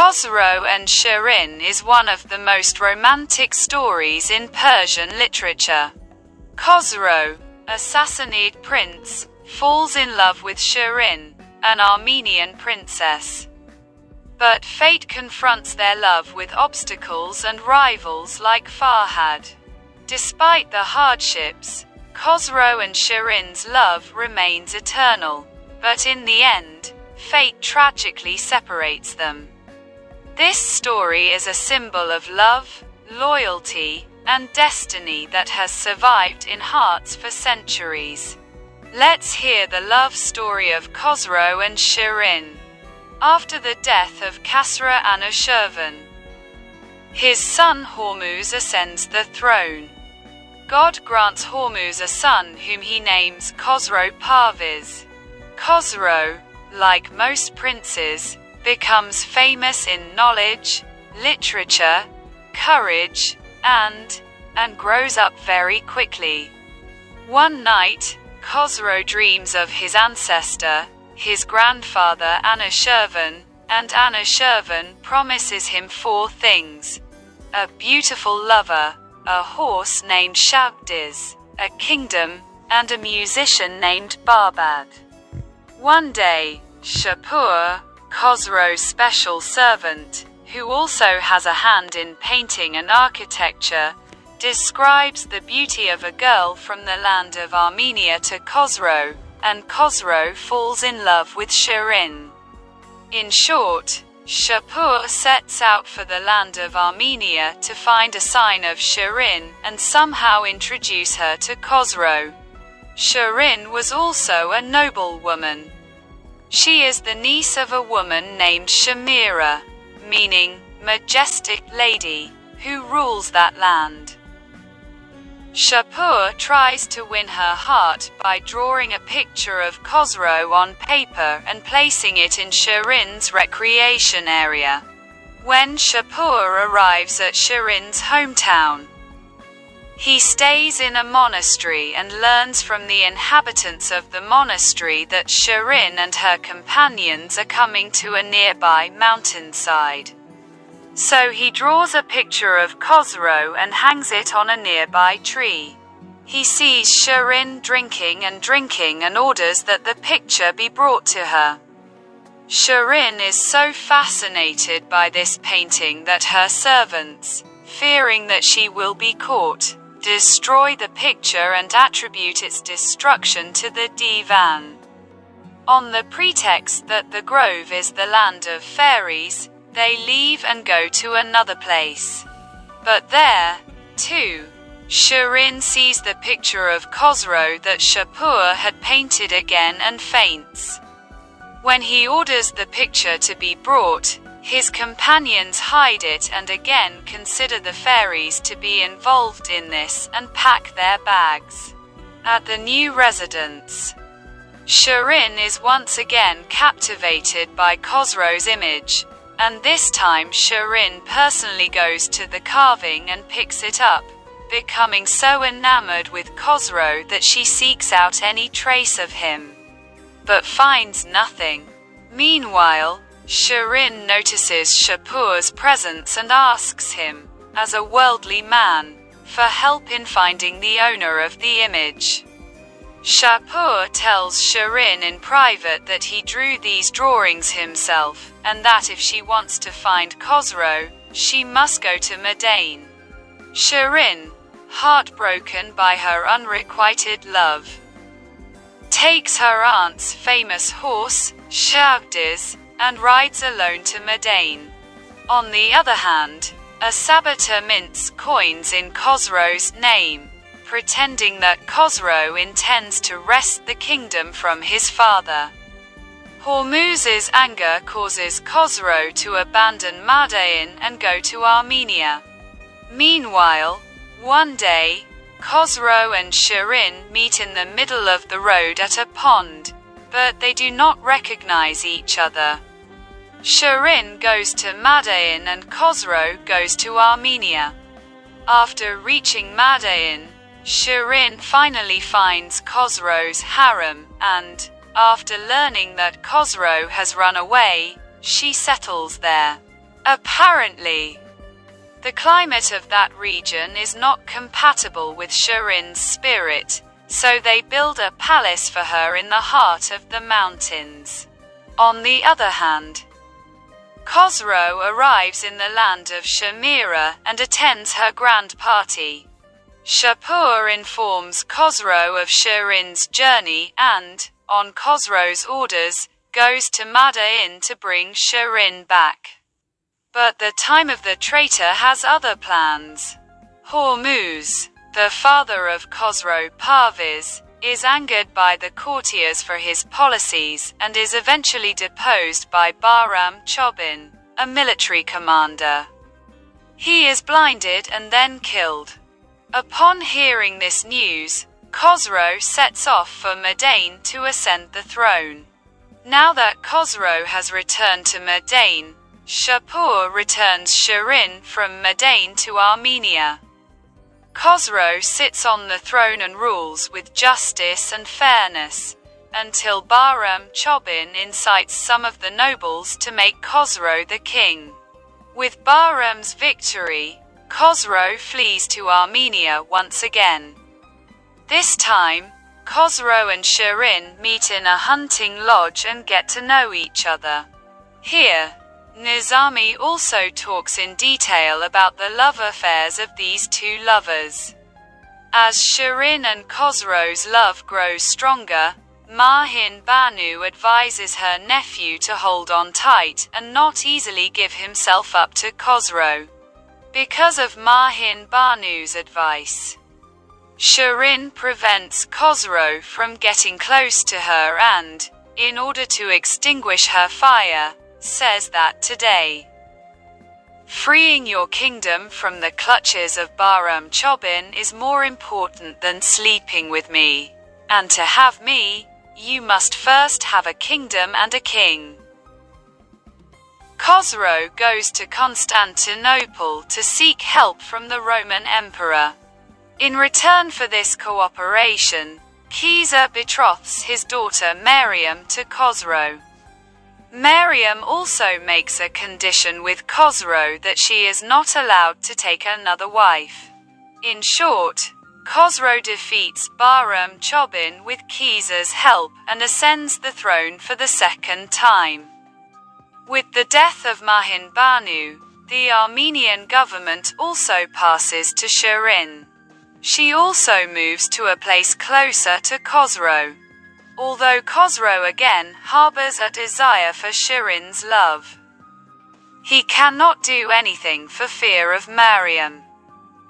Khosrow and Shirin is one of the most romantic stories in Persian literature. Khosrow, a Sassanid prince, falls in love with Shirin, an Armenian princess. But fate confronts their love with obstacles and rivals like Farhad. Despite the hardships, Khosrow and Shirin's love remains eternal, but in the end, fate tragically separates them. This story is a symbol of love, loyalty, and destiny that has survived in hearts for centuries. Let's hear the love story of Khosrow and Shirin. After the death of Khosrow and Shirin, his son Hormuz ascends the throne. God grants Hormuz a son whom he names Khosrow Parviz. Khosrow, like most princes, becomes famous in knowledge, literature, courage, and grows up very quickly. One night, Khosrow dreams of his ancestor, his grandfather Anushirvan, and Anushirvan promises him 4 things: a beautiful lover, a horse named Saddest, a kingdom, and a musician named Farhad. One day, Shapur, Khosrow's special servant, who also has a hand in painting and architecture, describes the beauty of a girl from the land of Armenia to Khosrow, and Khosrow falls in love with Shirin. In short, Shapur sets out for the land of Armenia to find a sign of Shirin and somehow introduce her to Khosrow. Shirin was also a noble woman. She is the niece of a woman named Shamira, meaning majestic lady, who rules that land. Shapur tries to win her heart by drawing a picture of Khosrow on paper and placing it in Shirin's recreation area. When Shapur arrives at Shirin's hometown, he stays in a monastery and learns from the inhabitants of the monastery that Shirin and her companions are coming to a nearby mountainside. So he draws a picture of Khosrow and hangs it on a nearby tree. He sees Shirin drinking and orders that the picture be brought to her. Shirin is so fascinated by this painting that her servants, fearing that she will be caught, destroy the picture and attribute its destruction to the divan. On the pretext that the grove is the land of fairies, they leave and go to another place. But there, too, Shirin sees the picture of Khosrow that Shapur had painted again and faints. When he orders the picture to be brought, his companions hide it and again consider the fairies to be involved in this and pack their bags. At the new residence, Shirin is once again captivated by Khosrow's image, and this time Shirin personally goes to the carving and picks it up, becoming so enamored with Khosrow that she seeks out any trace of him, but finds nothing. Meanwhile, Shirin notices Shapur's presence and asks him, as a worldly man, for help in finding the owner of the image. Shapur tells Shirin in private that he drew these drawings himself, and that if she wants to find Khosrow, she must go to Madain. Shirin, heartbroken by her unrequited love, takes her aunt's famous horse, Saddest, and rides alone to Madain. On the other hand, a saboteur mints coins in Khosrow's name, pretending that Khosrow intends to wrest the kingdom from his father. Hormuz's anger causes Khosrow to abandon Madain and go to Armenia. Meanwhile, one day, Khosrow and Shirin meet in the middle of the road at a pond, but they do not recognize each other. Shirin goes to Madain and Khosrow goes to Armenia. After reaching Madain, Shirin finally finds Khosrow's harem, and, after learning that Khosrow has run away, she settles there. Apparently, the climate of that region is not compatible with Shirin's spirit, so they build a palace for her in the heart of the mountains. On the other hand, Khosrow arrives in the land of Shamira and attends her grand party. Shapur informs Khosrow of Shirin's journey and, on Khosrow's orders, goes to Madain to bring Shirin back. But the time of the traitor has other plans. Hormuz, the father of Khosrow Parviz, is angered by the courtiers for his policies and is eventually deposed by Bahram Chobin, a military commander. He is blinded and then killed. Upon hearing this news, Khosrow sets off for Madain to ascend the throne. Now that Khosrow has returned to Madain, Shapur returns Shirin from Madain to Armenia. Khosrow sits on the throne and rules with justice and fairness, until Bahram Chobin incites some of the nobles to make Khosrow the king. With Bahram's victory, Khosrow flees to Armenia once again. This time, Khosrow and Shirin meet in a hunting lodge and get to know each other. Here, Nizami also talks in detail about the love affairs of these two lovers. As Shirin and Khosrow's love grows stronger, Mahin Banu advises her nephew to hold on tight and not easily give himself up to Khosrow. Because of Mahin Banu's advice, Shirin prevents Khosrow from getting close to her and, in order to extinguish her fire, says that today, freeing your kingdom from the clutches of Bahram Chobin is more important than sleeping with me. And to have me, you must first have a kingdom and a king. Khosrow goes to Constantinople to seek help from the Roman Emperor. In return for this cooperation, Khizr betroths his daughter Mariam to Khosrow. Mariam also makes a condition with Khosrow that she is not allowed to take another wife. In short, Khosrow defeats Bahram Chobin with Khizr's help and ascends the throne for the second time. With the death of Mahin Banu, the Armenian government also passes to Shirin. She also moves to a place closer to Khosrow. Although Khosrow again harbors a desire for Shirin's love, he cannot do anything for fear of Mariam.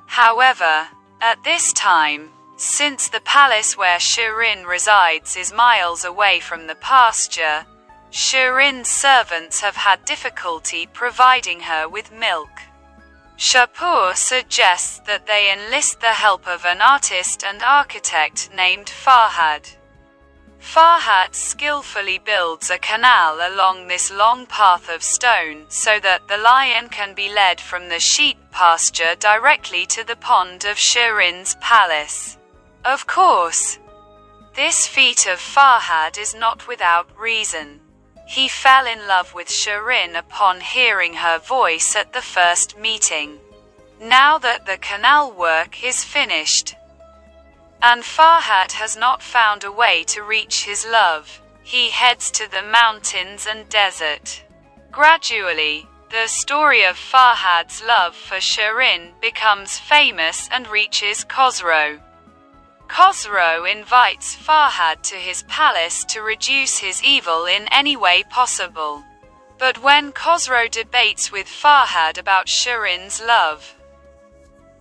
However, at this time, since the palace where Shirin resides is miles away from the pasture, Shirin's servants have had difficulty providing her with milk. Shapur suggests that they enlist the help of an artist and architect named Farhad. Farhad skillfully builds a canal along this long path of stone so that the lion can be led from the sheep pasture directly to the pond of Shirin's palace. Of course, this feat of Farhad is not without reason. He fell in love with Shirin upon hearing her voice at the first meeting. Now that the canal work is finished, and Farhad has not found a way to reach his love, he heads to the mountains and desert. Gradually, the story of Farhad's love for Shirin becomes famous and reaches Khosrow. Khosrow invites Farhad to his palace to reduce his evil in any way possible. But when Khosrow debates with Farhad about Shirin's love,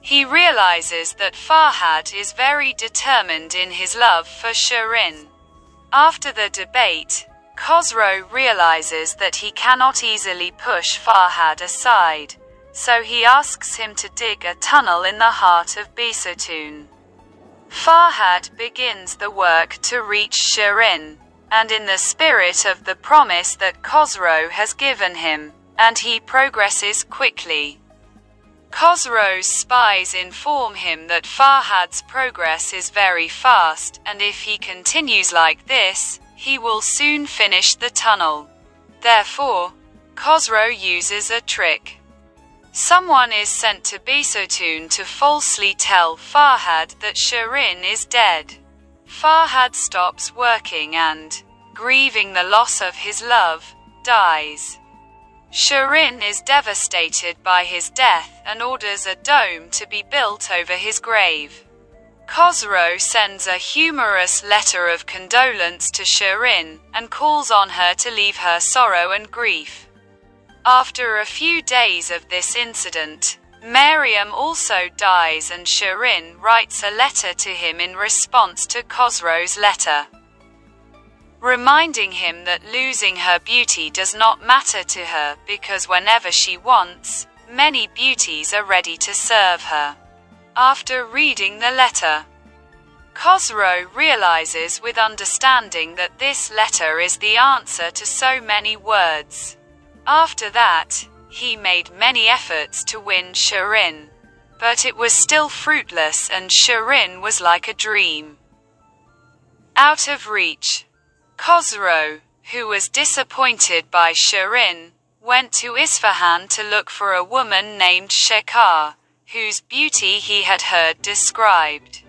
he realizes that Farhad is very determined in his love for Shirin. After the debate, Khosrow realizes that he cannot easily push Farhad aside, so he asks him to dig a tunnel in the heart of Bisotun. Farhad begins the work to reach Shirin, and in the spirit of the promise that Khosrow has given him, and he progresses quickly. Khosrow's spies inform him that Farhad's progress is very fast, and if he continues like this, he will soon finish the tunnel. Therefore, Khosrow uses a trick. Someone is sent to Bisotun to falsely tell Farhad that Shirin is dead. Farhad stops working and, grieving the loss of his love, dies. Shirin is devastated by his death and orders a dome to be built over his grave. Khosrow sends a humorous letter of condolence to Shirin, and calls on her to leave her sorrow and grief. After a few days of this incident, Mariam also dies and Shirin writes a letter to him in response to Khosrow's letter, reminding him that losing her beauty does not matter to her because whenever she wants, many beauties are ready to serve her. After reading the letter, Khosrow realizes with understanding that this letter is the answer to so many words. After that, he made many efforts to win Shirin, but it was still fruitless and Shirin was like a dream, out of reach. Khosrow, who was disappointed by Shirin, went to Isfahan to look for a woman named Shekhar, whose beauty he had heard described.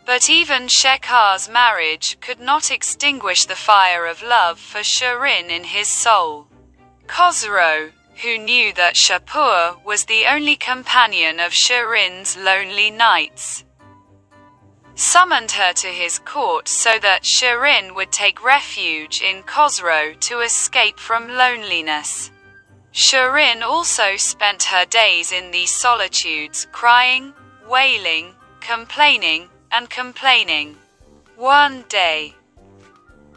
But even Shekhar's marriage could not extinguish the fire of love for Shirin in his soul. Khosrow, who knew that Shapur was the only companion of Shirin's lonely nights, summoned her to his court so that Shirin would take refuge in Khosrow to escape from loneliness. Shirin also spent her days in these solitudes, crying, wailing, complaining, and complaining. One day,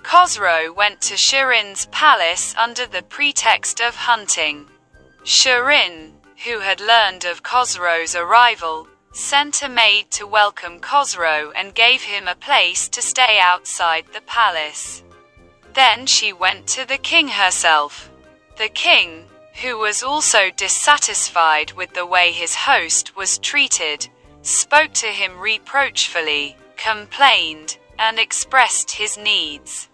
Khosrow went to Shirin's palace under the pretext of hunting. Shirin, who had learned of Khosrow's arrival, sent a maid to welcome Khosrow and gave him a place to stay outside the palace. Then she went to the king herself. The king, who was also dissatisfied with the way his host was treated, spoke to him reproachfully, complained, and expressed his needs.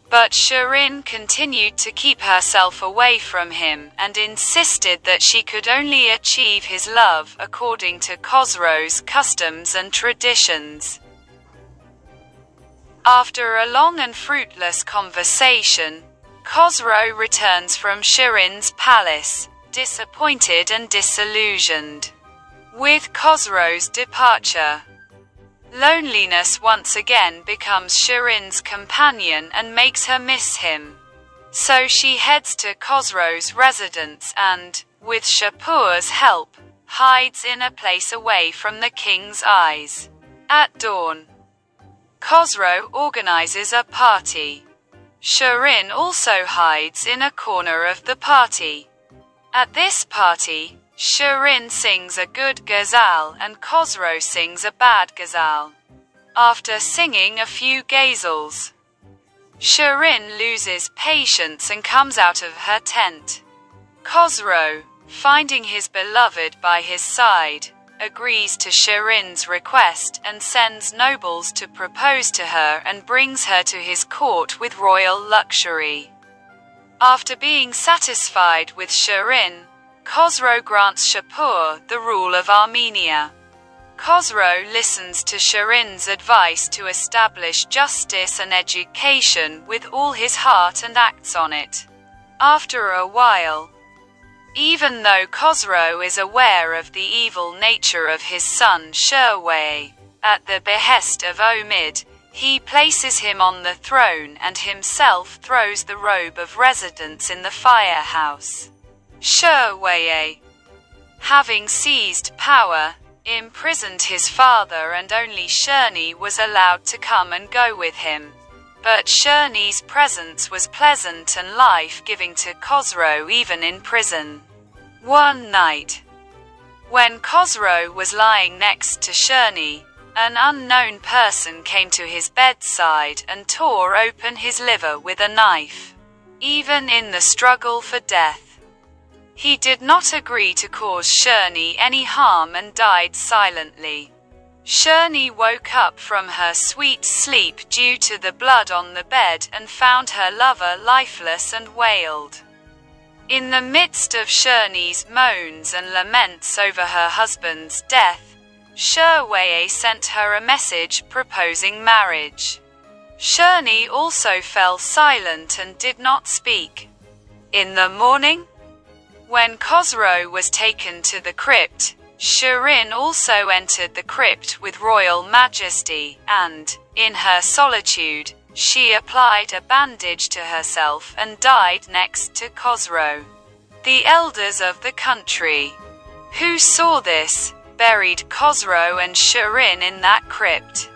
But Shirin continued to keep herself away from him and insisted that she could only achieve his love according to Khosrow's customs and traditions. After a long and fruitless conversation, Khosrow returns from Shirin's palace, disappointed and disillusioned. With Khosrow's departure, loneliness once again becomes Shirin's companion and makes her miss him. So she heads to Khosrow's residence and, with Shapur's help, hides in a place away from the king's eyes. At dawn, Khosrow organizes a party. Shirin also hides in a corner of the party. At this party, Shirin sings a good ghazal and Khosrow sings a bad ghazal. After singing a few ghazals, Shirin loses patience and comes out of her tent. Khosrow, finding his beloved by his side, agrees to Shirin's request and sends nobles to propose to her and brings her to his court with royal luxury. After being satisfied with Shirin, Khosrow grants Shapur the rule of Armenia. Khosrow listens to Shirin's advice to establish justice and education with all his heart and acts on it. After a while, even though Khosrow is aware of the evil nature of his son Shirway, at the behest of Omid, he places him on the throne and himself throws the robe of residence in the firehouse. Shirway, having seized power, imprisoned his father and only Shirni was allowed to come and go with him. But Shirni's presence was pleasant and life-giving to Khosrow even in prison. One night, when Khosrow was lying next to Shirni, an unknown person came to his bedside and tore open his liver with a knife. Even in the struggle for death, he did not agree to cause Shirni any harm and died silently. Shirni woke up from her sweet sleep due to the blood on the bed and found her lover lifeless and wailed. In the midst of Shirni's moans and laments over her husband's death, Shirweye sent her a message proposing marriage. Shirni also fell silent and did not speak. In the morning, when Khosrow was taken to the crypt, Shirin also entered the crypt with royal majesty, and, in her solitude, she applied a bandage to herself and died next to Khosrow. The elders of the country, who saw this, buried Khosrow and Shirin in that crypt.